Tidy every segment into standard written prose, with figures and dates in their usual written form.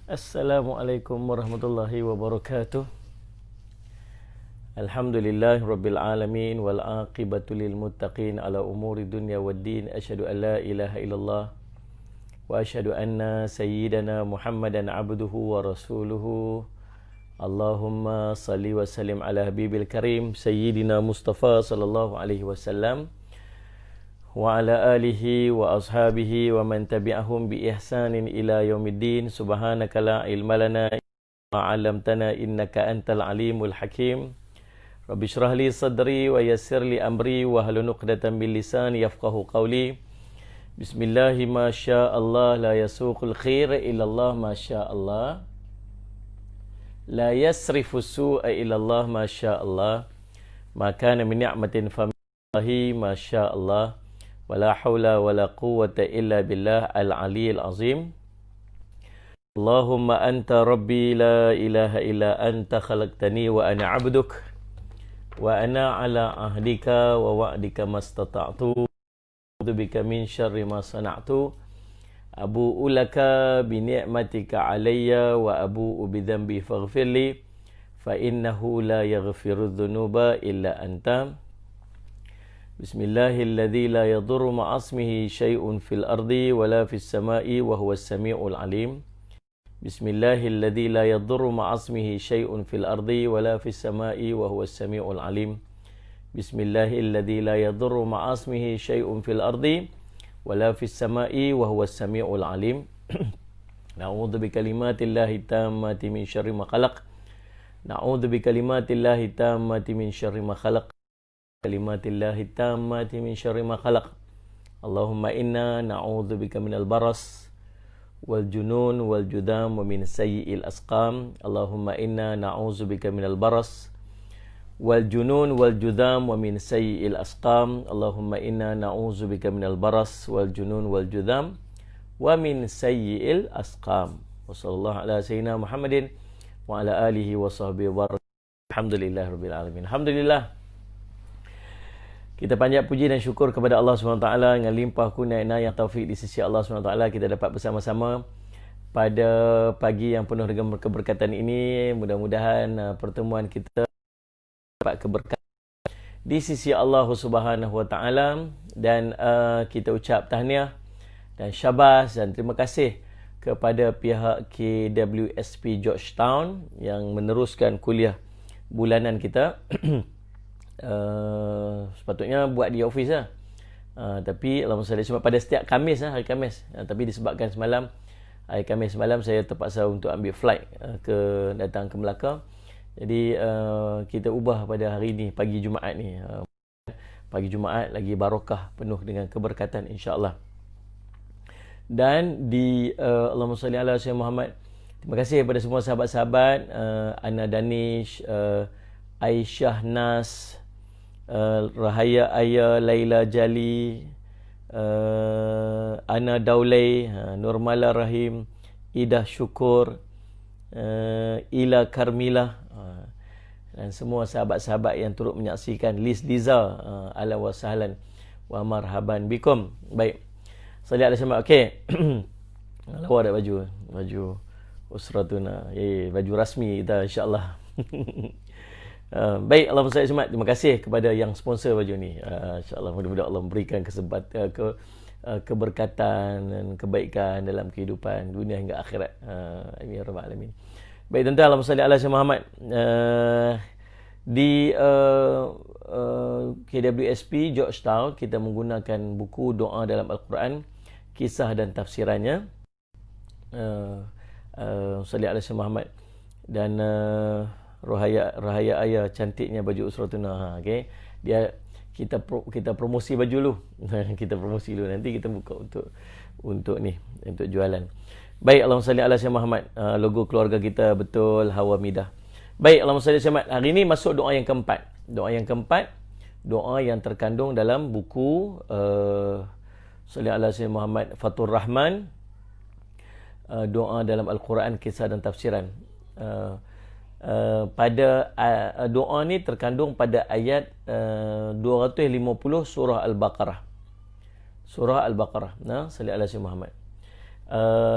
Assalamualaikum warahmatullahi wabarakatuh. Alhamdulillah rabbil alamin wal aqibatu lil muttaqin ala umuri dunya waddin. Asyhadu an la ilaha illallah wa asyhadu anna sayyidana Muhammadan abduhu wa rasuluhu. Allahumma salli wa sallim ala habibil karim sayyidina Mustafa sallallahu alaihi wasallam wa ala alihi wa ashabihi wa man tabi'ahum bi ihsanin ila yaumiddin. Subhanaka la ilma lana illa ma 'allamtana innaka antal alimul hakim. Rabbi shrah li sadri wa yassir li amri wa hlul 'uqdatam min lisani yafqahu qawli. Bismillah ma syaa Allah la yasuqul khair illa Allah ma syaa Allah. La yasrifu su'a illa Allah ma syaa Allah. Ma kana min ni'matin fa min ma syaa Allah. Wala hawla wala quwwata illa billah al-aliyyil azim. Allahumma anta rabbi la ilaha illa anta khalaqtani wa ana 'abduk wa ana 'ala ahdika wa wa'dika mastata'tu. A'udzu bika min syarri ma sana'tu. Abu'u laka bi ni'matika 'alayya wa abu'u bi dhanbi faghfirli fa innahu la yaghfiru dhunuba illa anta. Bismillahilladzi la yadurru ma'asmihi syai'un fil ardi wala fis sama'i wa huwas sami'ul alim. Bismillahilladzi la yadurru ma'asmihi syai'un fil ardi wala fis sama'i wa huwas sami'ul alim. Bismillahilladzi la yadurru ma'asmihi syai'un fil ardi wala fis sama'i wa huwas sami'ul alim. Na'udzu bikalimatillahi tammati min syarri ma khalaq. Na'udzu bikalimatillahi tammati min syarri ma khalaq. Kalimatillahi tammati min syarri ma khalaq. Allahumma inna na'udzu bika minal baras wal junun wal judam wa min sayyi'il asqam. Allahumma inna na'udzu bika minal baras wal junun wal judam wa min sayyi'il asqam. Allahumma inna na'udzu bika minal baras wal junun wal judam wa min sayyi'il asqam. Wa sallallahu ala sayyidina Muhammadin wa ala alihi wa sahbihi wa barak. Alhamdulillahirabbil alamin. Alhamdulillah. Kita panjat puji dan syukur kepada Allah SWT dengan limpah kurnia inayah taufik di sisi Allah SWT. Kita dapat bersama-sama pada pagi yang penuh dengan keberkatan ini. Mudah-mudahan pertemuan kita dapat keberkatan di sisi Allah SWT. Dan kita ucap tahniah dan syabas dan terima kasih kepada pihak KWSP Georgetown yang meneruskan kuliah bulanan kita. Sepatutnya buat di office lah, tapi alhamdulillah sebab pada setiap Khamis hari Khamis, tapi disebabkan semalam hari Khamis semalam saya terpaksa untuk ambil flight datang ke Melaka. Jadi kita ubah pada hari ni, pagi Jumaat ni. Pagi Jumaat lagi barakah, penuh dengan keberkatan insya-Allah. Dan di Allahumma salli ala sayyidina Muhammad. Terima kasih kepada semua sahabat-sahabat, Ana Danish, Aisyah Nas, Rahaya Aya, Laila Jali, Ana Daulay, Nurmala Rahim, Ida Syukur, Ila Karmila, dan semua sahabat-sahabat yang turut menyaksikan. Liz Liza, ahlan wa sahlan wa marhaban bikum. Baik, salih alaihi wasallam. Okey. Lawa ada baju usratuna, baju rasmi kita insya-Allah. Baik, Allahumma salli alaihi. Terima kasih kepada yang sponsor baju ni. InsyaAllah mudah-mudahan Allah memberikan keberkatan dan kebaikan dalam kehidupan dunia hingga akhirat. Amin ya rabbal alamin. Baik tuan-tuan, Allahumma salli ala sayyidina Muhammad. Di KWSP Georgetown kita menggunakan buku doa dalam Al-Quran, kisah dan tafsirannya. Salli ala sayyidina Muhammad. Dan Rahaya Ayah, cantiknya baju usratuna. Okey. Kita promosi baju dulu. Kita promosi dulu, nanti kita buka untuk jualan. Baik, Allahumma salli ala Sayyidina Muhammad. Logo keluarga kita betul, Hawa Midah. Baik, Allahumma salli ala Sayyidina Muhammad. Hari ini masuk doa yang keempat. Doa yang keempat, doa yang terkandung dalam buku salli ala Sayyidina Muhammad Fathur Rahman. Doa dalam Al-Quran, kisah dan tafsiran. Pada doa ni terkandung pada ayat 250 surah Al-Baqarah. Surah Al-Baqarah. Nah, salli ala Sayyidina Muhammad.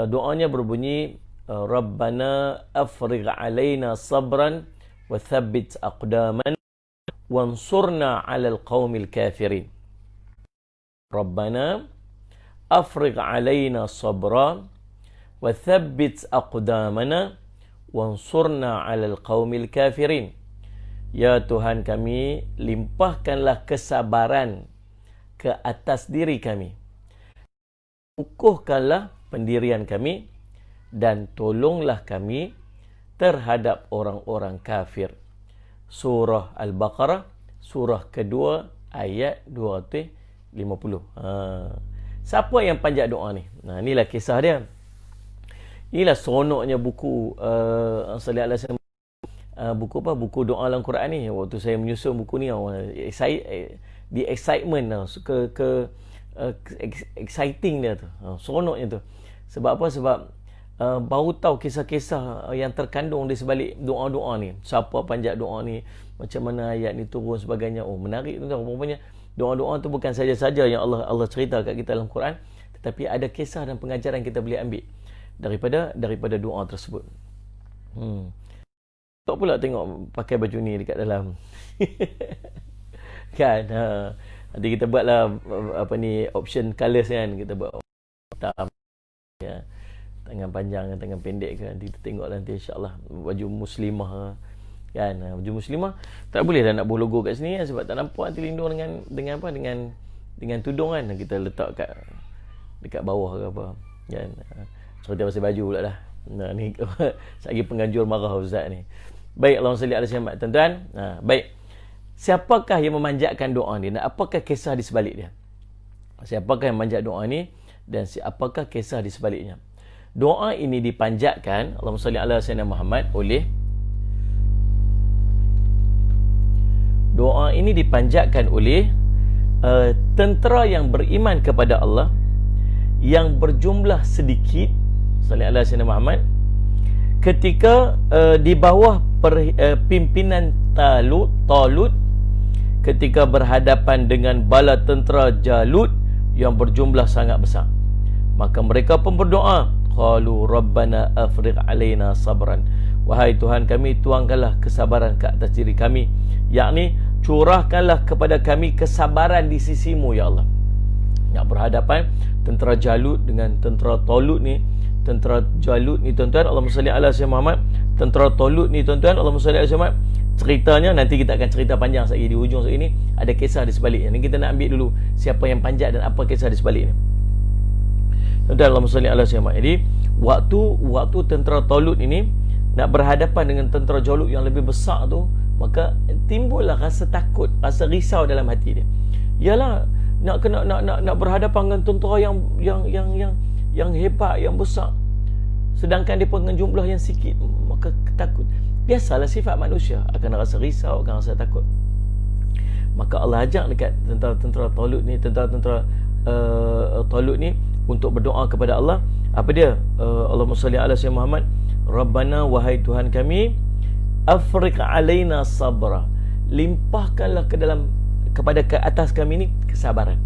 Doanya berbunyi, Rabbana afrigh alaina sabran wa thabbit aqdaman wansurna 'alal qaumil kafirin. Rabbana afrigh alaina sabran wa thabbit aqdamana wansurna 'alal qaumil kafirin. Ya Tuhan kami, limpahkanlah kesabaran ke atas diri kami. Kukuhkanlah pendirian kami dan tolonglah kami terhadap orang-orang kafir. Surah Al-Baqarah, surah kedua, ayat 250. Siapa yang panjat doa ni? Nah, inilah kisah dia. Inilah seronoknya buku buku apa? Buku doa dalam Quran ni. Waktu saya menyusun buku ni, di excitement exciting dia tu. Seronoknya tu. Sebab apa? Sebab baru tahu kisah-kisah yang terkandung di sebalik doa-doa ni. Siapa panjat doa ni, macam mana ayat ni turun sebagainya. Oh, menarik tu. Rupanya doa-doa tu bukan saja-saja yang Allah cerita kat kita dalam Quran, tetapi ada kisah dan pengajaran kita boleh ambil daripada doa tersebut. Tak pula tengok pakai baju ni dekat dalam. Kan? Nanti kita buatlah option colours kan. Kita buat hitam, ya, tangan panjang, tangan pendek ke. Nanti kita tengok nanti insya-Allah. Baju muslimah kan. Baju muslimah tak boleh dah nak buh logo kat sini kan, sebab tak nampak, nanti lindung dengan tudung kan. Kita letak dekat bawah ke apa kan. Cerita pasal baju pula dah. Nah, ni lagi penganjur marah ustaz ni. Baik, Allahumma salli ala Muhammad. Tuan-tuan, baik. Siapakah yang memanjatkan doa ni dan apakah kisah di sebalik dia? Siapakah yang memanjat doa ni dan apakah kisah di sebaliknya? Doa ini dipanjatkan, Allahumma salli ala Sayyidina Muhammad, doa ini dipanjatkan oleh tentera yang beriman kepada Allah yang berjumlah sedikit, salli ala Sayyidina Muhammad, ketika di bawah pimpinan Talut ketika berhadapan dengan bala tentera Jalut yang berjumlah sangat besar. Maka mereka pun berdoa, qalu rabbana afrigh alaina sabran. Wahai Tuhan kami, tuangkanlah kesabaran ke atas diri kami, yakni curahkanlah kepada kami kesabaran di sisimu ya Allah. Nak berhadapan tentera Jalut dengan tentera Talut ni. Tentera Jalut ni tuan-tuan, Allahumma salli ala Sayyidina Muhammad. Tentera Talut ni tuan-tuan, Allahumma salli ala Sayyidina Muhammad. Ceritanya nanti kita akan cerita panjang sekali di hujung sekali ni, ada kisah di sebaliknya. Ni kita nak ambil dulu siapa yang panjat dan apa kisah di sebaliknya. Tuan-tuan, Allahumma salli ala Sayyidina Muhammad. Jadi waktu tentera Talut ini nak berhadapan dengan tentera Jalut yang lebih besar tu, maka timbullah rasa takut, rasa risau dalam hati dia. Yalah, nak berhadapan dengan tentera yang hebat, yang besar, sedangkan dia pun dengan jumlah yang sikit, maka takut. Biasalah sifat manusia, akan rasa risau, akan rasa takut. Maka Allah ajak dekat tentera Talut ni, tentera Talut ni untuk berdoa kepada Allah. Apa dia? Allahumma salli ala Sayyidina Muhammad. Rabbana, wahai Tuhan kami, afriq alaina sabra, limpahkanlah kepada ke atas kami ni kesabaran.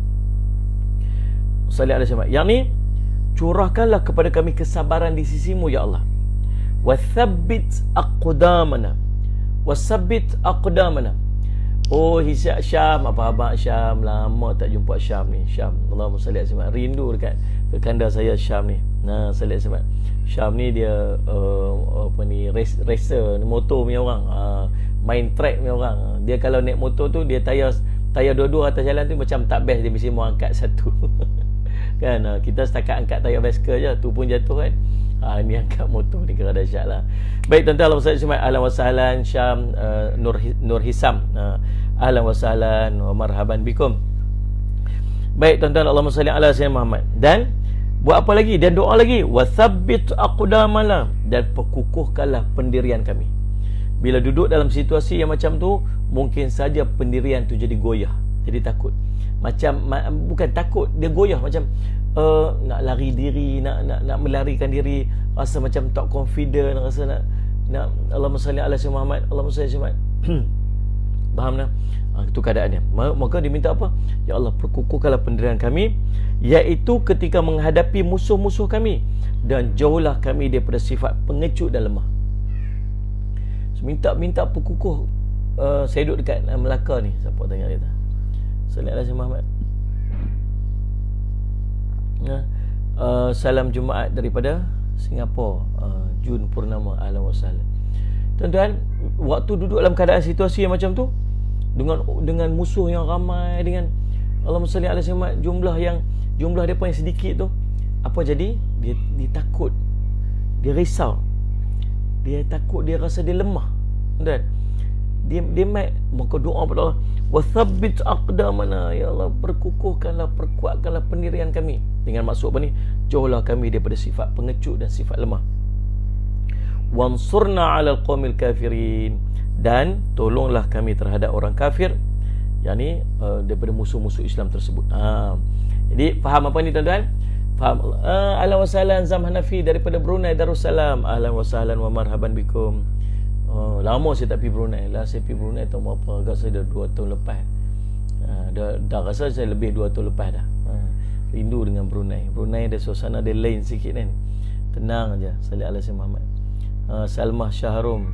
Salli ala Sayyidina Muhammad, yang ni curahkanlah kepada kami kesabaran di sisimu ya Allah. Wathabbit aqdamana, wasabbit aqdamana. Oh, Hisab Syam, apa abang Syam, lama tak jumpa Syam ni. Syam, Allahumma salli alaihi wasallam, rindu dekat ke kandang saya Syam ni. Nah, salli alaihi wasallam. Syam ni dia racer, motor punya orang, main track punya orang. Dia kalau naik motor tu, dia tayar dua-dua atas jalan tu macam tak best, dia mesti mau angkat satu. Kan, kita setakat angkat tayar basikal je, tu pun jatuh kan. Ni angkat motor ni, kira dahsyat lah. Baik tuan-tuan, ahlan wa sahlan Syam, Nur Hisam, ahlan wa sahlan wa marhaban bikum. Baik tuan-tuan, Allahumma salli ala Sayyidina Muhammad. Dan Buat apa lagi? Dan doa lagi, wathabbit aqdamana, dan perkukuhkanlah pendirian kami. Bila duduk dalam situasi yang macam tu, mungkin saja pendirian tu jadi goyah, jadi takut. Macam bukan takut, dia goyah macam nak lari diri, nak melarikan diri, rasa macam tak confident, rasa nak Allahumma salli ala sayyidina Muhammad, Allahumma salli ala Muhammad. Faham tak? Itu keadaannya. Maka dia minta apa? Ya Allah, perkukuhkanlah pendirian kami, iaitu ketika menghadapi musuh-musuh kami, dan jauhlah kami daripada sifat pengecut dan lemah. So, minta perkukuh. Saya duduk dekat Melaka ni, siapa tanya kita? Sallallahu alaihi Muhammad. Salam Jumaat daripada Singapura, Jun Purnama. Ahlan wa sahlan. Tuan-tuan, waktu duduk dalam keadaan situasi yang macam tu, dengan musuh yang ramai, dengan Allahumma salli ala sayyidina jumlah depa yang sedikit tu, apa jadi? Dia takut, dia risau, dia takut, dia rasa dia lemah. Dan dia maka doa kepada Allah, wathabbit aqdamana, ya Allah, perkukuhkanlah, perkuatkanlah pendirian kami. Dengan maksud apa ni? Jauhlah kami daripada sifat pengecut dan sifat lemah. Wansurna 'alal qaumil kafirin, dan tolonglah kami terhadap orang kafir, yakni daripada musuh-musuh Islam tersebut. Jadi faham apa ni tuan-tuan? Faham? Ahlan wa sahlan Zam Hanafi daripada Brunei Darussalam. Ahlan wa sahlan wa marhaban bikum. Lama saya tak pergi Brunei. Lah saya pergi Brunei tahun berapa? Agak saya dah 2 tahun lepas. Dah rasa saya lebih 2 tahun lepas dah. Rindu dengan Brunei. Brunei ada suasana dia lain sikit kan. Tenang aja. Sallallahu alaihi Muhammad. Salmah Syahrum,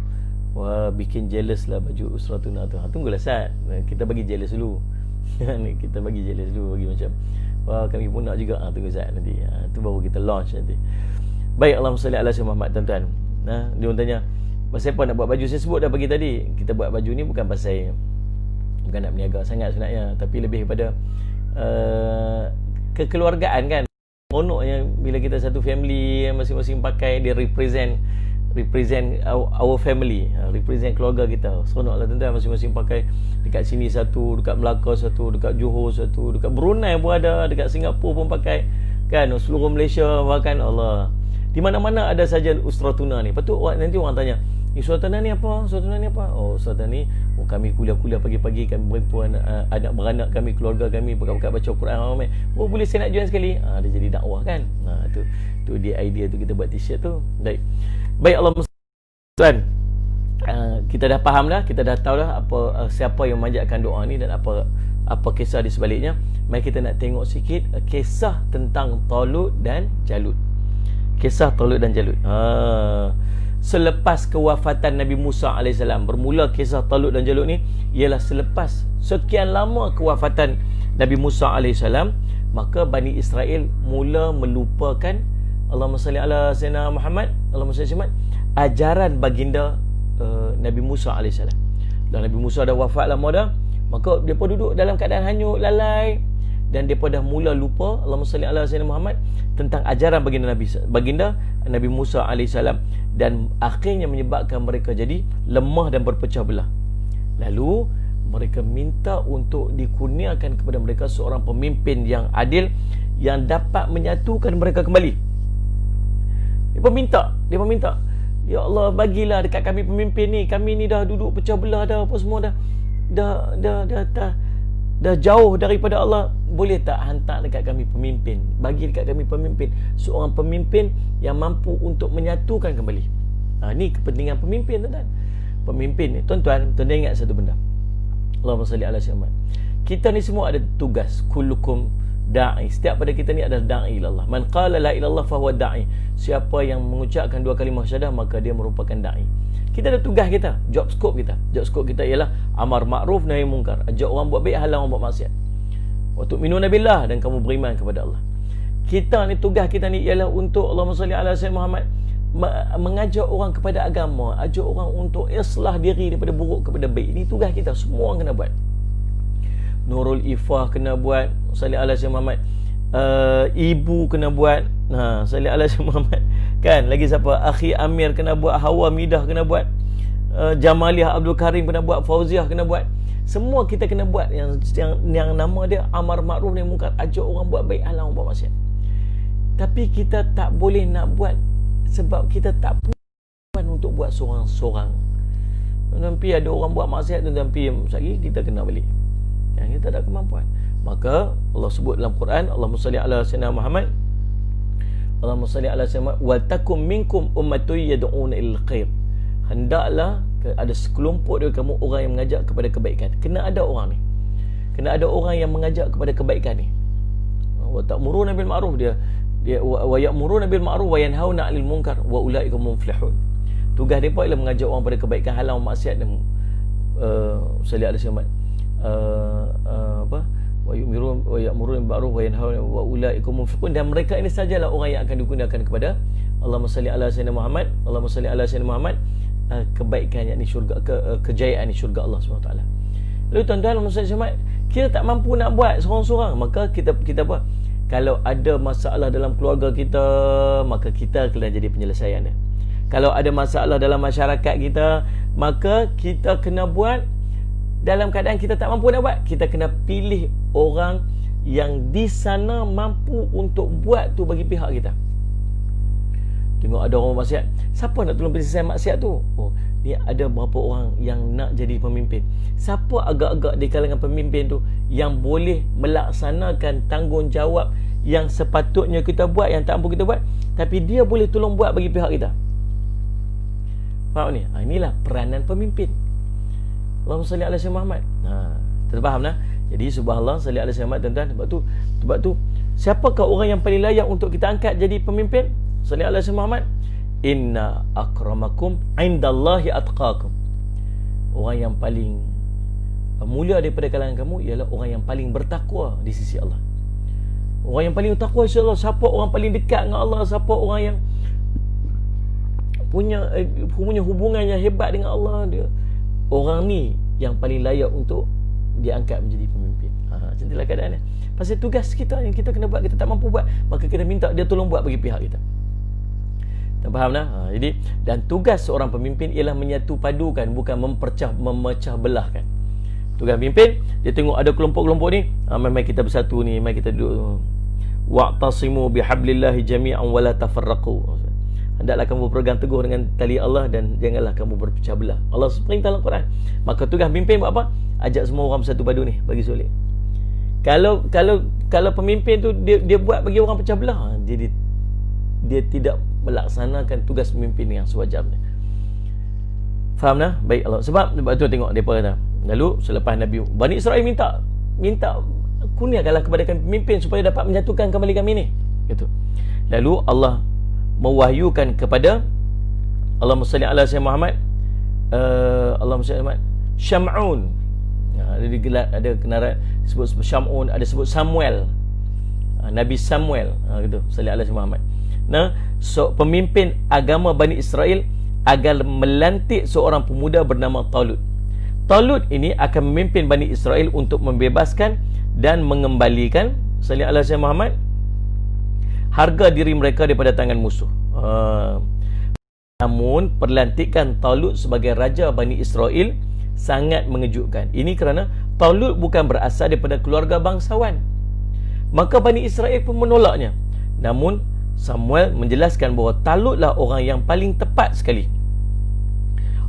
wah, bikin jealous lah baju Usratuna tu. Tunggulah Sat, kita bagi jealous dulu. Kita bagi jealous dulu, bagi macam wah, kami pun nak juga. Tunggu Sat nanti. Tu baru kita launch nanti. Baik, Allahumma salli ala sayyidina Muhammad, tuan-tuan. Dia orang tanya, pasal apa nak buat baju? Saya sebut dah pagi tadi. Kita buat baju ni bukan nak berniaga sangat sebenarnya, tapi lebih kepada kekeluargaan kan. Seronoknya bila kita satu family yang masing-masing pakai, dia represent our family, represent keluarga kita. Seronoklah tuan-tuan, masing-masing pakai. Dekat sini satu, dekat Melaka satu, dekat Johor satu, dekat Brunei pun ada, dekat Singapura pun pakai kan, seluruh Malaysia bahkan. Allah, di mana-mana ada saja Usratuna ni. Lepas tu nanti orang tanya, Usratuna ni apa? Usratuna ni apa? Oh, Usratuna ni, kami kuliah-kuliah pagi-pagi, kami perempuan, anak beranak kami, keluarga kami pekat-pekat baca Quran ramai. Oh, boleh saya nak join sekali? Dia jadi dakwah kan. Tu dia idea tu, kita buat t-shirt tu. Baik, Allah tuan, kita dah faham dah, kita dah tahu dah apa siapa yang memanjatkan doa ni dan apa kisah di sebaliknya. Mari kita nak tengok sikit kisah tentang Talut dan Jalut. Kisah Talut dan Jalut. Selepas kewafatan Nabi Musa AS, bermula kisah Talut dan Jalut ni ialah selepas sekian lama kewafatan Nabi Musa AS, maka Bani Israel mula melupakan Allahumma salli ala sayyidina Muhammad, Allahumma salli ala ajaran baginda Nabi Musa AS. Dan Nabi Musa dah wafat lama dah, maka mereka duduk dalam keadaan hanyut, lalai, dan mereka dah mula lupa Allahumma salli ala sayyidina Muhammad tentang ajaran baginda Nabi Musa AS, dan akhirnya menyebabkan mereka jadi lemah dan berpecah belah. Lalu mereka minta untuk dikurniakan kepada mereka seorang pemimpin yang adil yang dapat menyatukan mereka kembali. Dia meminta, ya Allah, bagilah dekat kami pemimpin ni. Kami ni dah duduk pecah belah dah, apa semua dah jauh daripada Allah. Boleh tak hantar dekat kami pemimpin? Bagi dekat kami pemimpin, seorang pemimpin yang mampu untuk menyatukan kembali. Ni kepentingan pemimpin, tuan-tuan. Pemimpin ni, tuan-tuan ingat satu benda. Allahumma salli ala sayyidina Muhammad. Kita ni semua ada tugas. Kullukum da'i. Setiap pada kita ni adalah da'i ilallah. Man qala la ilallah fahuwa da'i. Siapa yang mengucapkan 2 kalimah syahadah, maka dia merupakan da'i. Kita ada tugas kita, job scope kita. Job scope kita ialah amar ma'ruf nahi munkar. Ajak orang buat baik, halang orang buat maksiat. Wa tu'minuna billah, dan kamu beriman kepada Allah. Kita ni, tugas kita ni ialah untuk Allahumma salli ala sayyidina Muhammad, mengajak orang kepada agama, ajak orang untuk islah diri daripada buruk kepada baik. Ini tugas kita, semua orang kena buat. Nurul Ifah kena buat, salli ala sayyidina Muhammad. Ibu kena buat, salli ala sayyidina Muhammad. Kan, lagi siapa? Akhi Amir kena buat, Hawa Midah kena buat, Jamaliah Abdul Karim kena buat, Fauziah kena buat. Semua kita kena buat yang nama dia amar makruf nahi munkar, ajak orang buat baik, halang orang buat maksiat. Tapi kita tak boleh nak buat sebab kita tak puan untuk buat seorang-seorang. Nanti ada orang buat maksiat tu, nanti lagi kita kena balik. Kita tak ada kemampuan. Maka Allah sebut dalam Quran, Allahumma salli ala sayyidina Muhammad, Allahumma salli ala sayyidina Muhammad, wa takum minkum ummatun yad'una ilal khair. Hendaklah ada sekelompok dari kamu orang yang mengajak kepada kebaikan. Kena ada orang ni. Kena ada orang yang mengajak kepada kebaikan ni. Wa ta'muruna bil ma'ruf, dia wa ya'muruna bil ma'ruf wa yanhauna 'anil munkar wa ulaika muflihun. Tugas depa ialah mengajak orang pada kebaikan, halang maksiat dan salli alaihi wasallam. Wa ya'muruna bil ma'ruf wa yanhauna wa ulaika muflihun. Dan mereka ini sajalah orang yang akan digunakan kepada Allahumma salli ala sayyidina Muhammad, Allahumma salli ala sayyidina Muhammad, kebaikan yakni syurga, kejayaan di syurga Allah SWT. Lalu tuan-tuan, kita tak mampu nak buat seorang-seorang, maka kita apa? Kalau ada masalah dalam keluarga kita, maka kita kena jadi penyelesaian dia. Kalau ada masalah dalam masyarakat kita, maka kita kena buat. Dalam keadaan kita tak mampu nak buat, kita kena pilih orang yang di sana mampu untuk buat tu bagi pihak kita. Tengok ada orang maksiat, siapa nak tolong penyelesaian maksiat tu? Oh, ni ada berapa orang yang nak jadi pemimpin. Siapa agak-agak di kalangan pemimpin tu yang boleh melaksanakan tanggungjawab yang sepatutnya kita buat, yang tak mampu kita buat, tapi dia boleh tolong buat bagi pihak kita. Faham ni? Inilah peranan pemimpin. Allahumma salli ala sayyidina Muhammad. Terfaham dah? Jadi subhanallah, salli ala sayyidina Muhammad, tuan-tuan. Sebab tu siapakah orang yang paling layak untuk kita angkat jadi pemimpin? Salli ala sayyidina Muhammad. Inna akramakum indallahi atqakum. Orang yang paling mulia daripada kalangan kamu ialah orang yang paling bertakwa di sisi Allah. Orang yang paling bertakwa di sisi Allah. Siapa orang paling dekat dengan Allah? Siapa orang yang punya hubungan yang hebat dengan Allah? Dia orang ni yang paling layak untuk diangkat menjadi pemimpin. Macam itulah keadaannya. Pasal tugas kita yang kita kena buat, kita tak mampu buat, maka kita minta dia tolong buat bagi pihak kita. Tak faham dah? Jadi, dan tugas seorang pemimpin ialah menyatu padukan, bukan memecah belahkan. Tugas pemimpin, dia tengok ada kelompok-kelompok ni, mari kita bersatu ni, mari kita duduk. Wa'tasimu bihablillahi jami'an wa la tafarraqu. Hendaklah kamu berpegang teguh dengan tali Allah dan janganlah kamu berpecah belah. Allah perintah dalam Quran. Maka tugas pemimpin buat apa? Ajak semua orang bersatu padu ni bagi soleh. Kalau pemimpin tu dia buat bagi orang pecah belah, jadi dia tidak melaksanakan tugas pemimpin yang sewajarnya. Faham dah? Baik Allah. Sebab tu tengok depa kata. Lalu selepas Nabi Bani Israel minta kurniakanlah kepada kami pemimpin supaya dapat menyatukan kembali kami ni. Gitu. Lalu Allah mewahyukan kepada Allahumma salli ala sayyidina Muhammad, Allahumma salli ala Syam'un. Ada digelar, ada kenaran sebut Syam'un, ada sebut Samuel. Nabi Samuel, gitu. Salli ala sayyidina Muhammad. Pemimpin agama Bani Israel agar melantik seorang pemuda bernama Talut. Talut ini akan memimpin Bani Israel untuk membebaskan dan mengembalikan, salli ala sayyidina Muhammad, harga diri mereka daripada tangan musuh. Namun perlantikan Talut sebagai raja Bani Israel sangat mengejutkan. Ini kerana Talut bukan berasal daripada keluarga bangsawan. Maka Bani Israel pun menolaknya. Namun Samuel menjelaskan bahawa Talutlah orang yang paling tepat sekali.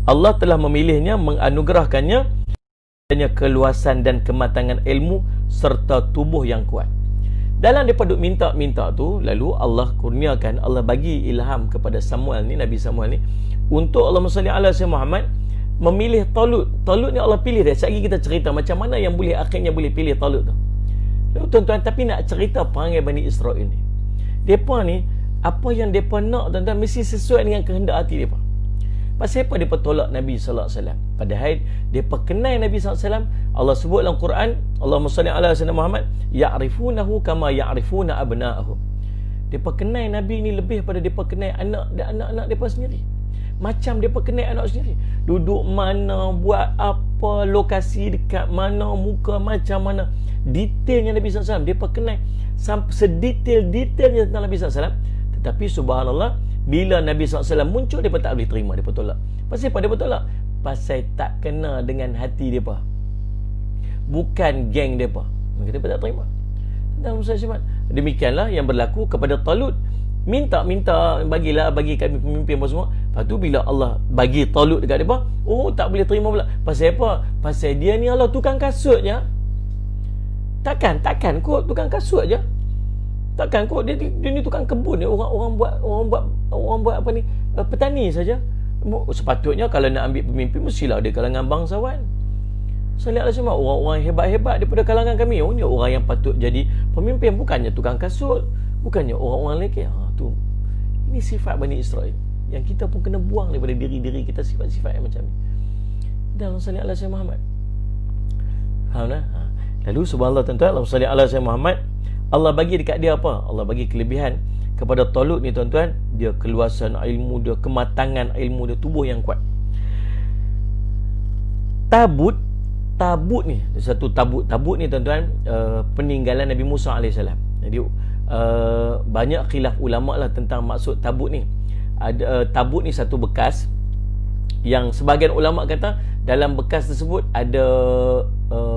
Allah telah memilihnya, menganugerahkannya keluasan dan kematangan ilmu serta tubuh yang kuat. Dalam dia duk minta tu, lalu Allah kurniakan, Allah bagi ilham kepada Samuel ni, Nabi Samuel ni, untuk Allahumma salli ala sayyidina Muhammad, memilih Talut. Talut ni Allah pilih dia. Sekali kita cerita macam mana yang boleh akhirnya boleh pilih Talut tu. Lalu tuan-tuan, tapi nak cerita perangai Bani Israel ni, depa ni apa yang depa nak, tuan-tuan, mesti sesuai dengan kehendak hati depa. Pasal apa depa tolak Nabi sallallahu alaihi wasallam? Padahal depa kenal Nabi sallallahu alaihi wasallam. Allah sebut dalam Quran, Allahumma salli ala sayyidina Muhammad, ya'rifunahu kama ya'rifuna abna'ahum. Depa kenal Nabi ni lebih pada depa kenal anak dan anak-anak depa sendiri. Macam depa kenal anak sendiri. Duduk mana, buat apa, lokasi dekat mana, muka macam mana, detailnya Nabi sallallahu alaihi wasallam depa kenal sedetail-detailnya tentang Nabi sallallahu alaihi wasallam. Tetapi subhanallah, bila Nabi SAW muncul, mereka tak boleh terima, mereka tolak. Pasal apa mereka tolak? Pasal tak kena dengan hati mereka, bukan geng mereka, maka mereka tak terima. Dan Musa demikianlah yang berlaku kepada Talut. Minta bagi kami pemimpin apa semua. Lepas tu bila Allah bagi Talut dekat depa, tak boleh terima pula. Pasal apa? Pasal dia ni Allah tukang kasut je. Takkan kot tukang kasut je. Takkan kot dia ni tukang kebun ni, orang buat apa ni? Petani saja. Sepatutnya kalau nak ambil pemimpin mestilah ada kalangan bangsawan. Saya lihatlah semua orang-orang hebat-hebat daripada kalangan kami. Ni orang yang patut jadi pemimpin, bukannya tukang kasut, bukannya orang-orang lekeh. Ini sifat Bani Israel yang kita pun kena buang daripada diri-diri kita, sifat-sifat yang macam ni. Dan salli ala Sayyidina Muhammad. Faham tak? Lalu subhanallah tuan-tuan, Allahumma salli ala Sayyidina Muhammad. Allah bagi dekat dia apa? Allah bagi kelebihan kepada Talut ni tuan-tuan, dia keluasan ilmu dia, kematangan ilmu dia, tubuh yang kuat. Tabut ni satu tabut ni tuan-tuan, peninggalan Nabi Musa AS. Jadi banyak khilaf ulama lah tentang maksud tabut ni. Tabut ni satu bekas yang sebahagian ulama kata dalam bekas tersebut ada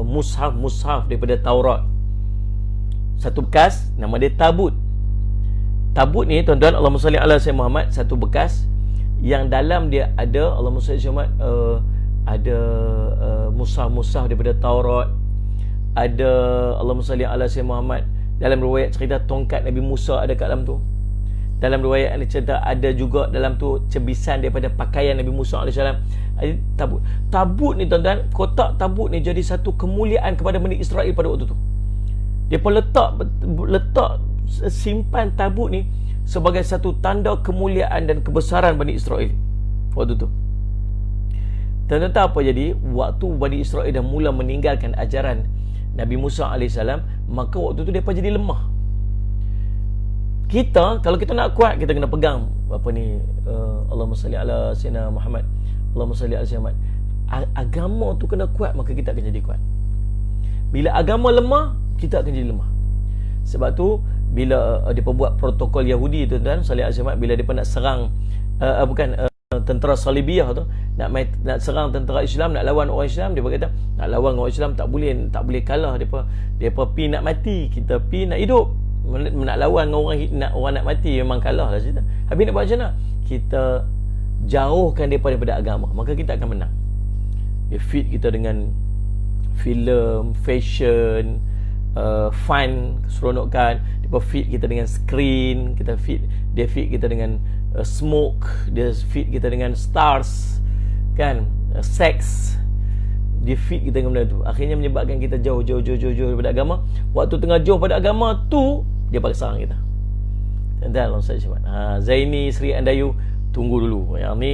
mushaf daripada Taurat. Satu bekas nama dia tabut. Tabut ni tuan-tuan, Allahumma salli ala Sayyidina Muhammad, satu bekas yang dalam dia ada Allahumma salli ala Muhammad, ada mushaf daripada Taurat, ada Allahumma salli ala Sayyidina Muhammad. Dalam riwayat cerita tongkat Nabi Musa ada kat dalam tu. Dalam riwayat ni cerita ada juga dalam tu cebisan daripada pakaian Nabi Musa AS. Tabut ni tuan-tuan, kotak tabut ni jadi satu kemuliaan kepada Bani Israel pada waktu tu. Dia pun letak simpan tabut ni sebagai satu tanda kemuliaan dan kebesaran Bani Israel waktu tu. Tuan-tuan tahu apa jadi? Waktu Bani Israel dah mula meninggalkan ajaran Nabi Musa AS, maka waktu tu mereka jadi lemah. Kita, kalau kita nak kuat, kita kena pegang apa ni, Allahumma salli ala Sayyidina Muhammad, Allahumma salli ala Sayyidina Muhammad. Agama tu kena kuat, maka kita akan jadi kuat. Bila agama lemah, kita akan jadi lemah. Sebab tu bila mereka buat protokol Yahudi tu tuan, salli ala Sayyidina Muhammad, bila mereka nak serang tentera Salibiyah tu, nak serang tentera Islam, nak lawan orang Islam, dia kata nak lawan orang Islam tak boleh kalah. Depa pi nak mati, kita pi nak hidup. Nak lawan dengan orang nak mati memang kalah lah cerita. Habis nak buat macam mana? Kita jauhkan daripada agama, maka kita akan menang. Dia feed kita dengan filem, fashion, fun, keseronokan. Dia feed kita dengan screen, dia feed kita dengan smoke, dia feed kita dengan stars, kan, seks. Dia feed kita dengan benda tu. Akhirnya menyebabkan kita jauh daripada agama. Waktu tengah jauh pada agama tu, dia pakai serang kita. Dan Allah SWT. Zaini Sri Andayu, tunggu dulu. Yang ni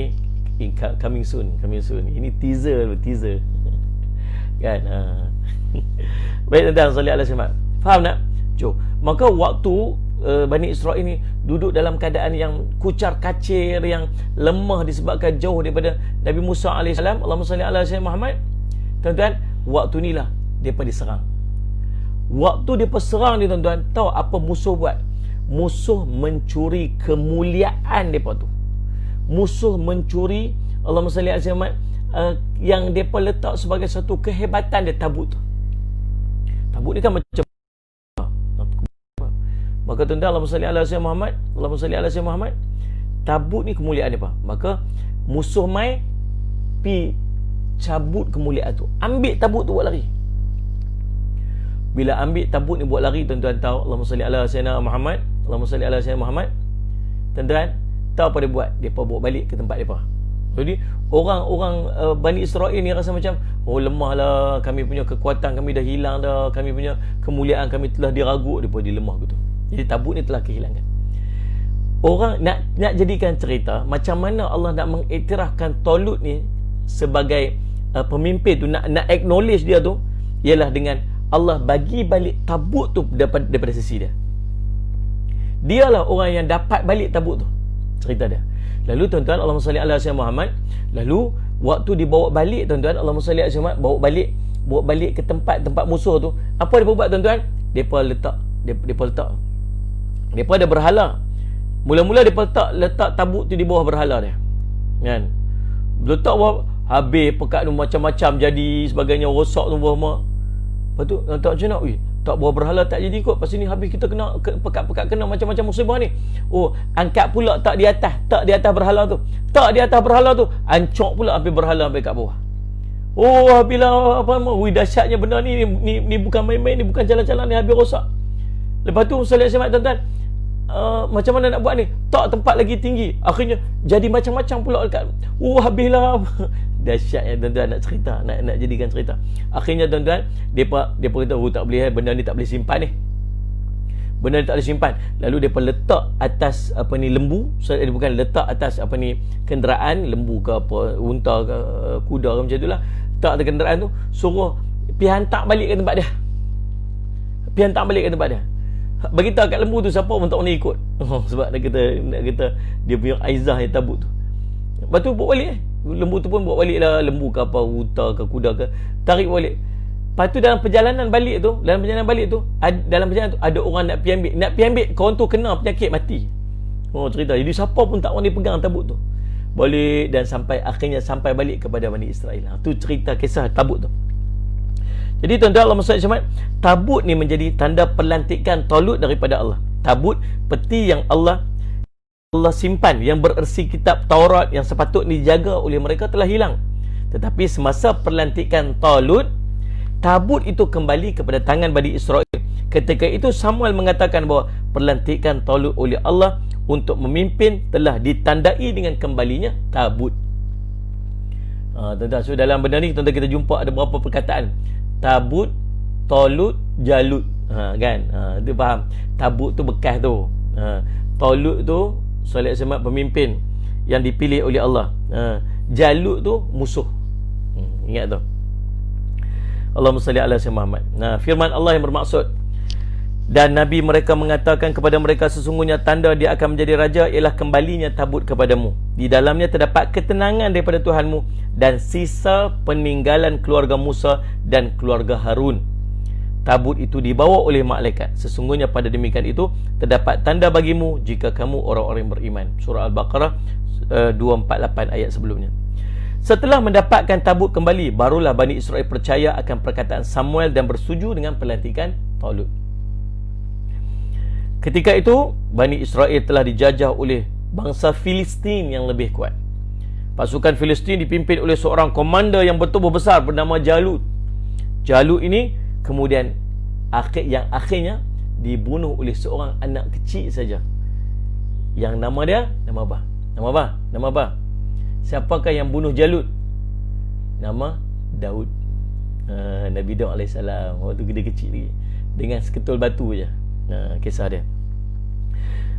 coming soon. Ini teaser. Kan? Baik tuan-tuan, salli ala Sayyidina. Faham tak? Jom. Maka waktu Bani Israel ni duduk dalam keadaan yang kucar kacir, yang lemah disebabkan jauh daripada Nabi Musa AS. Allahumma salli ala Sayyidina Muhammad. Tuan-tuan, waktu inilah mereka diserang. Waktu mereka serang ni tuan-tuan, tahu apa musuh buat? Musuh mencuri kemuliaan mereka tu. Musuh mencuri, Allahumma salli ala Sayyidina Muhammad, yang mereka letak sebagai satu kehebatan dia, tabut tu. Tabut ni kan macam, maka tuan-tuan, Allahumma salli ala Sayyidina Muhammad, Allahumma salli ala Sayyidina Muhammad, tabut ni kemuliaan mereka. Maka musuh mai pi cabut kemuliaan tu, ambil tabut tu buat lari. Bila ambil tabut ni buat lari, tuan-tuan tahu, Allahumma salli ala Sayyidina Muhammad, Allahumma salli ala Sayyidina Muhammad. Tuan-tuan tahu apa dia buat? Dia bawa balik ke tempat depa. Jadi orang-orang Bani Israel ni rasa macam, lemah lah, kami punya kekuatan kami dah hilang dah, kami punya kemuliaan kami telah diragut. Depa dilemah gitu. Jadi tabut ni telah kehilangan. Orang nak jadikan cerita macam mana Allah nak mengiktirafkan Talut ni sebagai pemimpin tu, nak acknowledge dia tu, ialah dengan Allah bagi balik tabut tu daripada sisi dia. Dialah orang yang dapat balik tabut tu, cerita dia. Lalu tuan-tuan, Allahumma salli ala Sayyidina Muhammad. Lalu waktu dibawa balik tuan-tuan, Allahumma salli ala Sayyidina Muhammad, bawa balik ke tempat musuh tu. Apa dia buat tuan-tuan? Depa letak. Depa ada berhala. Mula-mula depa letak tabut tu di bawah berhala dia. Kan? Letak bawah, habis pekat tu macam-macam jadi sebagainya, rosak tu bawah mak. Lepas tu nak tak macam nak, Tak buat berhala tak jadi kot. Pasal ni habis kita kena pekat-pekat kena macam-macam musibah ni. Oh, angkat pula tak di atas berhala tu. Tak di atas berhala tu, ancok pula habis berhala habis kat bawah. Oh, habislah apa nama, dahsyatnya benda ni bukan main-main, ni bukan jalan-jalan, ni habis rosak. Lepas tu solat semat tuan-tuan, macam mana nak buat ni? Tak tempat lagi tinggi. Akhirnya jadi macam-macam pula dekat. Oh, habislah. Dahsyatnya tuan-tuan, nak cerita, nak jadikan cerita. Akhirnya tuan-tuan, depa kata, oh tak boleh, benda ni tak boleh simpan ni. Benda ni tak boleh simpan. Lalu depa letak atas apa ni, lembu. Bukan letak atas apa ni, kenderaan, lembu ke apa, unta ke kuda ke macam itulah. Letak atas kenderaan tu, suruh pergi hantar balik ke tempat dia. Pergi hantar balik ke tempat dia. Bagi tahu kat lembu tu siapa pun tak boleh ikut. Sebab nak kata dia punya aizah yang tabut tu. Lepas tu bawa balik. Lembu tu pun bawa balik lah. Lembu ke apa, unta ke kuda ke, tarik balik. Lepas tu dalam perjalanan balik tu, dalam perjalanan tu ada orang nak pergi ambil, kawan tu kena penyakit mati. Oh, cerita. Jadi siapa pun tak boleh pegang tabut tu. Balik dan akhirnya sampai balik kepada Bani Israel. Tu cerita kisah tabut tu. Jadi tuan-tuan Allah Masya Allah, tabut ni menjadi tanda pelantikan Talut daripada Allah. Tabut, peti yang Allah simpan, yang berersi kitab Taurat yang sepatutnya dijaga oleh mereka telah hilang. Tetapi semasa pelantikan Talut, tabut itu kembali kepada tangan Bani Israel. Ketika itu Samuel mengatakan bahawa pelantikan Talut oleh Allah untuk memimpin telah ditandai dengan kembalinya tabut. Tuan-tuan, so dalam benda ni tuan-tuan kita jumpa ada beberapa perkataan. Tabut, Talut, Jalut. Kan? Itu faham. Tabut tu bekas tu. Talut tu solat semat pemimpin yang dipilih oleh Allah. Jalut tu musuh. Ingat tu. Allahumma salli ala sayyidina Muhammad. Firman Allah yang bermaksud, dan Nabi mereka mengatakan kepada mereka, sesungguhnya tanda dia akan menjadi raja ialah kembalinya tabut kepadamu. Di dalamnya terdapat ketenangan daripada Tuhanmu dan sisa peninggalan keluarga Musa dan keluarga Harun. Tabut itu dibawa oleh malaikat. Sesungguhnya pada demikian itu terdapat tanda bagimu jika kamu orang-orang yang beriman. Surah Al-Baqarah 248 ayat sebelumnya. Setelah mendapatkan tabut kembali, barulah Bani Israel percaya akan perkataan Samuel dan bersetuju dengan pelantikan Talut. Ketika itu Bani Israel telah dijajah oleh bangsa Filistin yang lebih kuat. Pasukan Filistin dipimpin oleh seorang komander yang bertubuh besar bernama Jalut. Jalut ini kemudian akhirnya dibunuh oleh seorang anak kecil saja, yang nama dia nama apa? Siapakah yang bunuh Jalut? Nama Daud. Nabi Daud AS. Waktu dia kecil lagi, dengan seketul batu je. Kisah dia.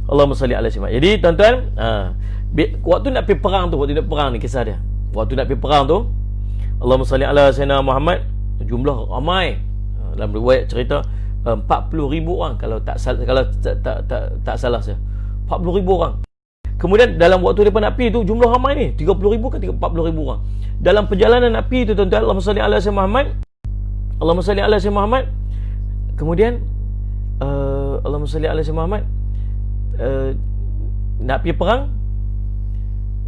Allahumma salli ala sayyidina. Jadi tuan-tuan, waktu nak pergi perang tu, ni kisah dia. Waktu nak pergi perang tu, Allahumma salli ala sayyidina Muhammad, jumlah ramai. Dalam riwayat cerita 40,000 orang kalau tak salah saya. 40,000 orang. Kemudian dalam waktu mereka nak pergi tu, jumlah ramai ni 30,000 ke 40,000 orang. Dalam perjalanan nak pergi tu tuan-tuan, Allahumma salli ala sayyidina Muhammad, Allahumma salli ala sayyidina Muhammad. Kemudian Allahumma salli ala sayyidina Muhammad, nak pergi perang,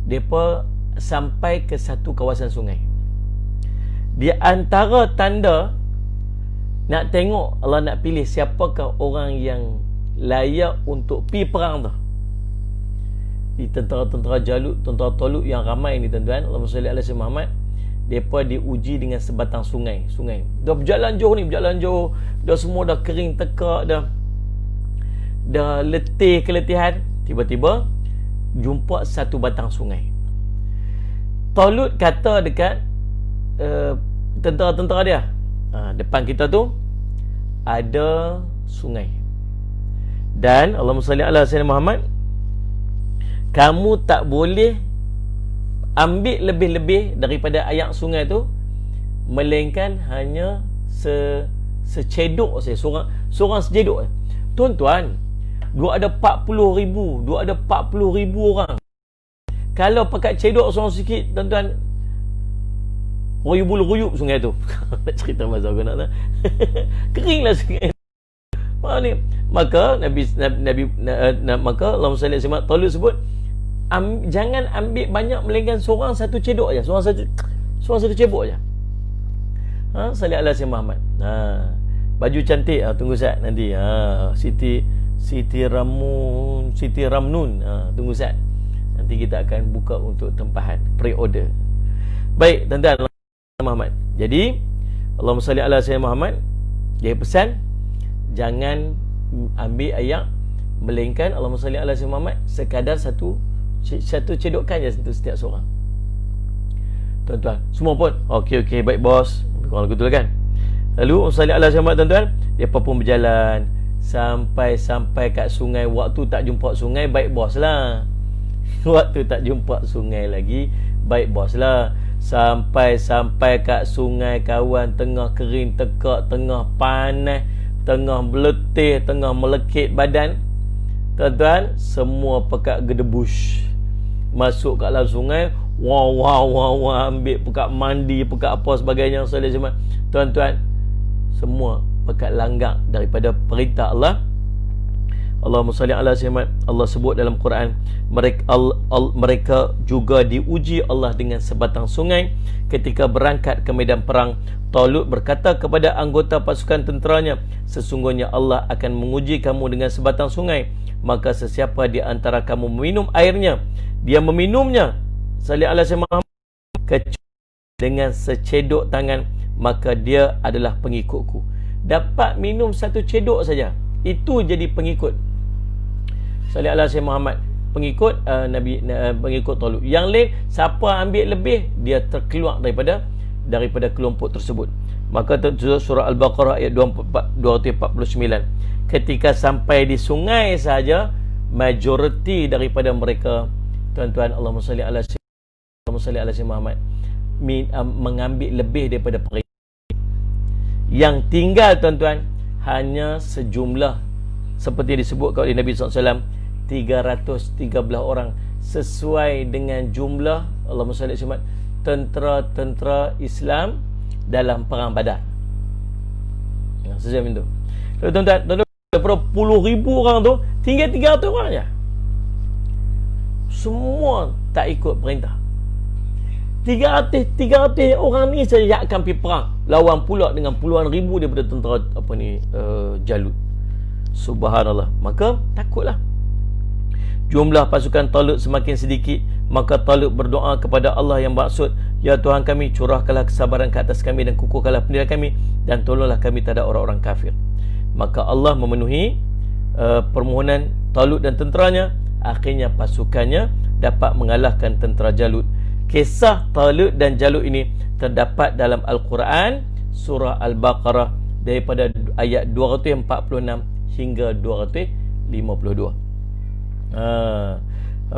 mereka sampai ke satu kawasan sungai. Di antara tanda nak tengok Allah nak pilih siapakah orang yang layak untuk pergi perang tu, di tentera-tentera Jalut, tentera Talut yang ramai ni tuan-tuan, Allahumma salli ala sayyidina Muhammad, mereka diuji dengan sebatang sungai. Dah berjalan jauh, dah semua dah kering tekak, dah letih keletihan. Tiba-tiba jumpa satu batang sungai. Talut kata dekat tentera-tentera dia, depan kita tu ada sungai, dan Allahumma salli ala sayyidina Muhammad, kamu tak boleh ambil lebih-lebih daripada air sungai tu, melainkan hanya secedok saja, seorang secedok. Tuan-tuan, dia ada 40,000 orang. Kalau pakai cedok seorang sikit, tuan-tuan, ruyub sungai tu. Nak cerita masa aku nak keringlah sungai. Maka maka Allahumma salli alaihi wasallam, Talut sebut, jangan ambil banyak, melainkan seorang satu cedok aja, seorang satu cebok aja. Salli ala sayyidina Muhammad. Baju cantik. Tunggu Ustaz nanti. Siti Ramnun. Tunggu Ustaz. Nanti kita akan buka untuk tempahan pre-order. Baik, tuan-tuan Muhammad. Jadi Allahumma salli ala sayyidina Muhammad. Dia pesan jangan ambil ayat melainkan Allahumma salli ala sayyidina Muhammad sekadar satu cedokan je untuk setiap seorang. Tuan-tuan, semua pun okey baik bos. Kurang betul kan? Lalu salli ala sayyidina Muhammad, tuan-tuan, depa pun berjalan sampai kat sungai. Waktu tak jumpa sungai, baik bos lah. Waktu tak jumpa sungai lagi, baik bos lah. Sampai kat sungai kawan, tengah kering tekak, tengah panas, tengah meletih, tengah melekit badan. Tuan-tuan, semua pekat gedebus masuk kat dalam sungai. Wah, ambil pekat mandi, pekat apa sebagainya. Tuan-tuan, semua pekat langgar daripada perintah Allah. Allahumma salli ala sayyidina. Allah sebut dalam Quran, mereka juga diuji Allah dengan sebatang sungai ketika berangkat ke medan perang. Talut berkata kepada anggota pasukan tenteranya, sesungguhnya Allah akan menguji kamu dengan sebatang sungai, maka sesiapa di antara kamu meminum airnya, dia meminumnya salli ala sayyidina kecuali dengan secedok tangan, maka dia adalah pengikutku. Dapat minum satu cedok saja, itu jadi pengikut salli ala sayyidina Muhammad, pengikut Nabi, pengikut Talut. Yang lain siapa ambil lebih, dia terkeluar daripada kelompok tersebut. Maka surah Al-Baqarah ayat 249, ketika sampai di sungai saja, majoriti daripada mereka, tuan-tuan, Allahumma salli ala sayyidina Muhammad, mengambil lebih daripada perintah. Yang tinggal, tuan-tuan, hanya sejumlah seperti disebut oleh Nabi SAW, 313 orang, sesuai dengan jumlah Allahumma salli alaihi wasallam tentera Islam dalam perang Badar. Sesuai macam tu. Tuan-tuan, daripada puluh ribu orang tu, tinggal 300 orang je. Semua tak ikut perintah. 300 orang ni saja yang akan pergi perang, lawan pula dengan puluhan ribu daripada tentera Jalut. Subhanallah. Maka takutlah. Jumlah pasukan Talut semakin sedikit, maka Talut berdoa kepada Allah yang maksud, ya Tuhan kami, curahkanlah kesabaran ke atas kami dan kukuhkanlah pendirian kami, dan tolonglah kami terhadap orang-orang kafir. Maka Allah memenuhi permohonan Talut dan tenteranya. Akhirnya pasukannya dapat mengalahkan tentera Jalut. Kisah Talut dan Jalut ini terdapat dalam Al-Quran surah Al-Baqarah daripada ayat 246 hingga 252.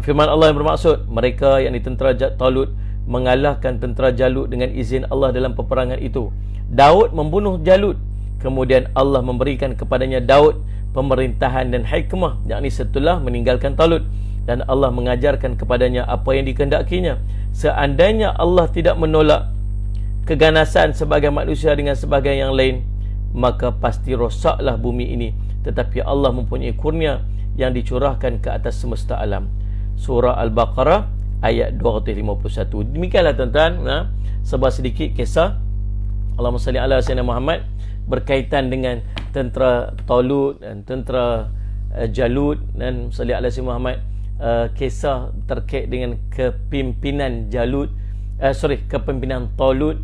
Firman Allah yang bermaksud, mereka yang ditentera Talut mengalahkan tentera Jalut dengan izin Allah dalam peperangan itu. Daud membunuh Jalut, kemudian Allah memberikan kepadanya Daud pemerintahan dan hikmah, yakni setelah meninggalkan Talut, dan Allah mengajarkan kepadanya apa yang dikehendakinya. Seandainya Allah tidak menolak keganasan sebagai manusia dengan sebagai yang lain, maka pasti rosaklah bumi ini. Tetapi Allah mempunyai kurnia yang dicurahkan ke atas semesta alam. Surah Al-Baqarah ayat 251. Demikianlah tuan-tuan, sebuah sedikit kisah Allahumma salli ala sayyidina Muhammad berkaitan dengan tentera Talut dan tentera Jalut, dan salli ala sayyidina Muhammad kisah terkait dengan kepimpinan Jalut, kepimpinan Talut,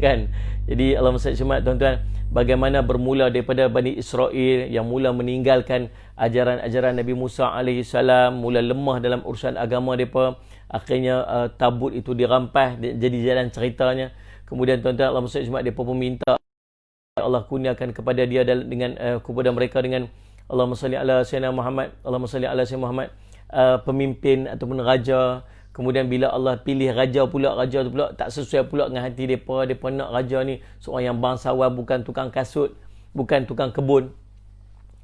kan. Jadi Allahumma salli ala sayyidina Muhammad, tuan-tuan, bagaimana bermula daripada Bani Israel yang mula meninggalkan ajaran-ajaran Nabi Musa AS, mula lemah dalam urusan agama mereka. Akhirnya tabut itu dirampas, jadi jalan ceritanya. Kemudian tuan-tuan, Allah Musa mereka pun minta Allah kurniakan kepada dia dengan kepada mereka dengan Allahumma salli ala sayyidina Muhammad, Allahumma salli ala sayyidina Muhammad, pemimpin ataupun raja. Kemudian bila Allah pilih raja tu pula tak sesuai pula dengan hati mereka. Mereka nak raja ni seorang yang bangsawan, bukan tukang kasut, bukan tukang kebun,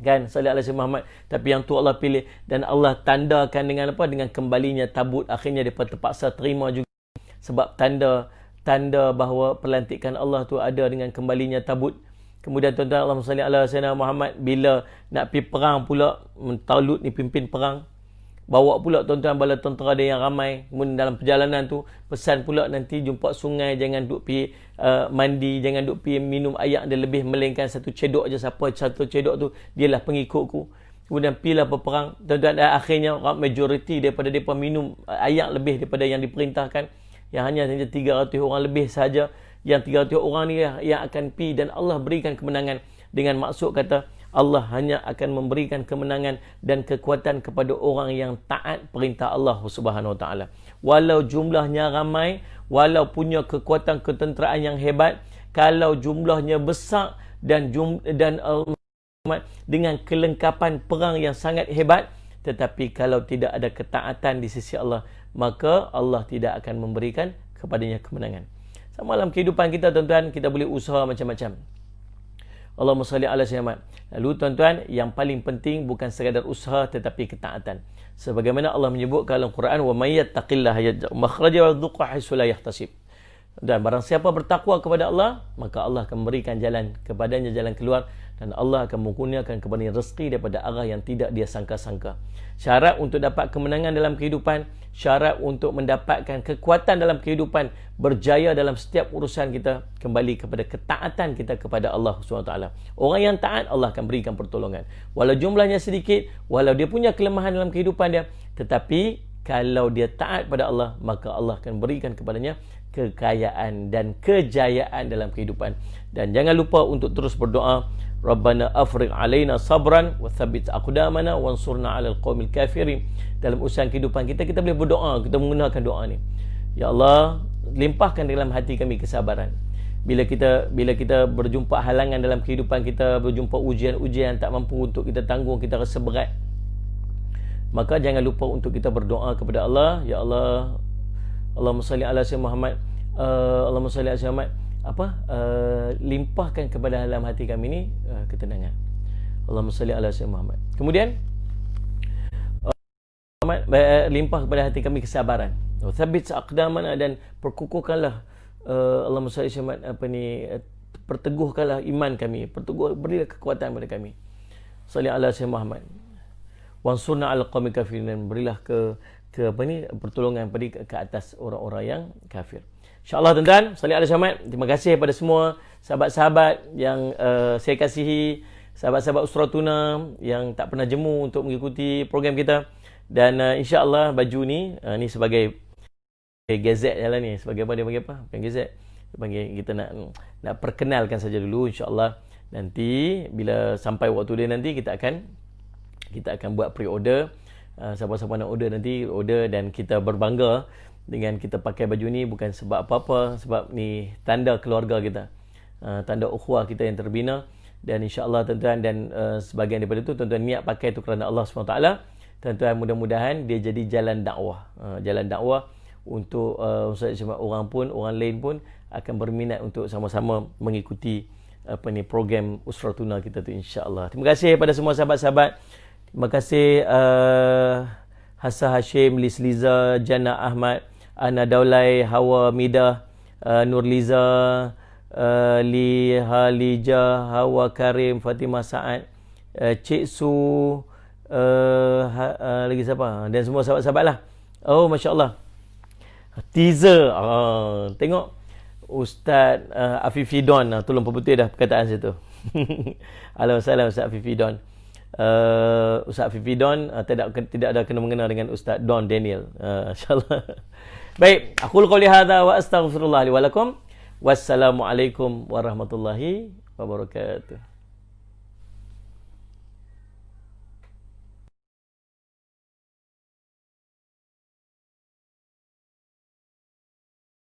kan, sallallahu alaihi Muhammad. Tapi yang tu Allah pilih, dan Allah tandakan dengan apa? Dengan kembalinya tabut. Akhirnya mereka terpaksa terima juga, sebab tanda bahawa pelantikan Allah tu ada dengan kembalinya tabut. Kemudian tuan-tuan, Allahumma salli ala sayyidina Muhammad, bila nak pergi perang pula, Talut ni pimpin perang. bawa pula tuan-tuan bala tentera dia yang ramai. Kemudian dalam perjalanan tu pesan pula nanti jumpa sungai jangan duk pergi mandi, jangan duk pergi minum air dia lebih, melainkan satu cedok je. Siapa satu cedok tu dialah pengikutku. Kemudian pilah berperang tuan-tuan, dan akhirnya majoriti daripada mereka minum air lebih daripada yang diperintahkan, yang hanya 300 orang lebih saja. Yang 300 orang ni yang akan pi, dan Allah berikan kemenangan. Dengan maksud kata Allah hanya akan memberikan kemenangan dan kekuatan kepada orang yang taat perintah Allah Subhanahu Wa Taala. Walau jumlahnya ramai, walau punya kekuatan ketenteraan yang hebat, kalau jumlahnya besar dan dengan kelengkapan perang yang sangat hebat, tetapi kalau tidak ada ketaatan di sisi Allah, maka Allah tidak akan memberikan kepadanya kemenangan. Sama dalam kehidupan kita tuan-tuan, kita boleh usaha macam-macam. Allahumma salli ala sayyidina. Lalu tuan-tuan, yang paling penting bukan sekadar usaha tetapi ketaatan. Sebagaimana Allah menyebut dalam Quran, wa may yattaqillaha yaj'al makhraja wa yarzuqhu haitsu la yahtasib. Dan barang siapa bertakwa kepada Allah, maka Allah akan memberikan jalan kepadanya, jalan keluar, dan Allah akan mengkurniakan kepadanya rezeki daripada arah yang tidak dia sangka-sangka. Syarat untuk dapat kemenangan dalam kehidupan, syarat untuk mendapatkan kekuatan dalam kehidupan, berjaya dalam setiap urusan kita, kembali kepada ketaatan kita kepada Allah SWT. Orang yang taat, Allah akan berikan pertolongan. Walau jumlahnya sedikit, walau dia punya kelemahan dalam kehidupan dia, tetapi kalau dia taat pada Allah, maka Allah akan berikan kepadanya kekayaan dan kejayaan dalam kehidupan. Dan jangan lupa untuk terus berdoa, Rabbana afrigh alaina sabran wa thabbit aqdamana wansurna 'alal qaumil kafirin. Dalam urusan kehidupan kita, kita boleh berdoa, kita menggunakan doa ni. Ya Allah, limpahkan dalam hati kami kesabaran. Bila kita berjumpa halangan dalam kehidupan kita, berjumpa ujian-ujian tak mampu untuk kita tanggung, kita rasa berat, maka jangan lupa untuk kita berdoa kepada Allah. Ya Allah, Allahumma salli ala sayyidina Muhammad, Allahumma salli ala sayyidina Muhammad, limpahkan kepada dalam hati kami ni ketenangan. Allahumma salli ala sayyidina Muhammad. Kemudian limpah kepada hati kami kesabaran. Tsabbit aqdamana, dan perkukuhkanlah Allahumma salli ala Muhammad, perteguhkanlah iman kami, berilah kekuatan kepada kami. Salli ala sayyidina Muhammad. Wansurna 'alal qaumil kafirin, berilah pertolongan ke atas orang-orang yang kafir. InsyaAllah tuan-tuan, salli ala Muhammad. Terima kasih kepada semua sahabat-sahabat yang saya kasihi, sahabat-sahabat Usratuna yang tak pernah jemu untuk mengikuti program kita. Dan insyaAllah baju ni sebagai gazet jalan ni, sebagai apa dia panggil apa? Bukan gazet. Dia panggil, kita nak perkenalkan saja dulu insyaAllah. Nanti bila sampai waktu dia nanti kita akan buat pre-order. Siapa-siapa nak order nanti order, dan kita berbangga dengan kita pakai baju ni bukan sebab apa-apa, sebab ni tanda keluarga kita, tanda ukhuwah kita yang terbina. Dan insya-Allah tuan-tuan, dan sebahagian daripada itu tuan-tuan niat pakai itu kerana Allah SWT. Tuan-tuan, mudah-mudahan dia jadi jalan dakwah, untuk orang lain pun akan berminat untuk sama-sama mengikuti program Usratuna kita tu insya-Allah. Terima kasih kepada semua sahabat-sahabat. Terima kasih Hasa Hashim, Liz Liza, Jana Ahmad, Ana Daulay, Hawa Midah, Nurliza, Li Halija, Hawa Karim, Fatimah Saad, Cik Su, lagi siapa? Dan semua sahabat-sahabat lah. Oh, Masya Allah. Teaser. Tengok Ustaz Afifidon. Tolong perbetul dah perkataan situ. Alhamdulillah Ustaz Afifidon. Ustaz Afifidon tidak ada kena-mengena dengan Ustaz Don Daniel. InsyaAllah. Baik, aku qouli hadza wa astaghfirullah li wa lakum. Wassalamualaikum warahmatullahi wabarakatuh.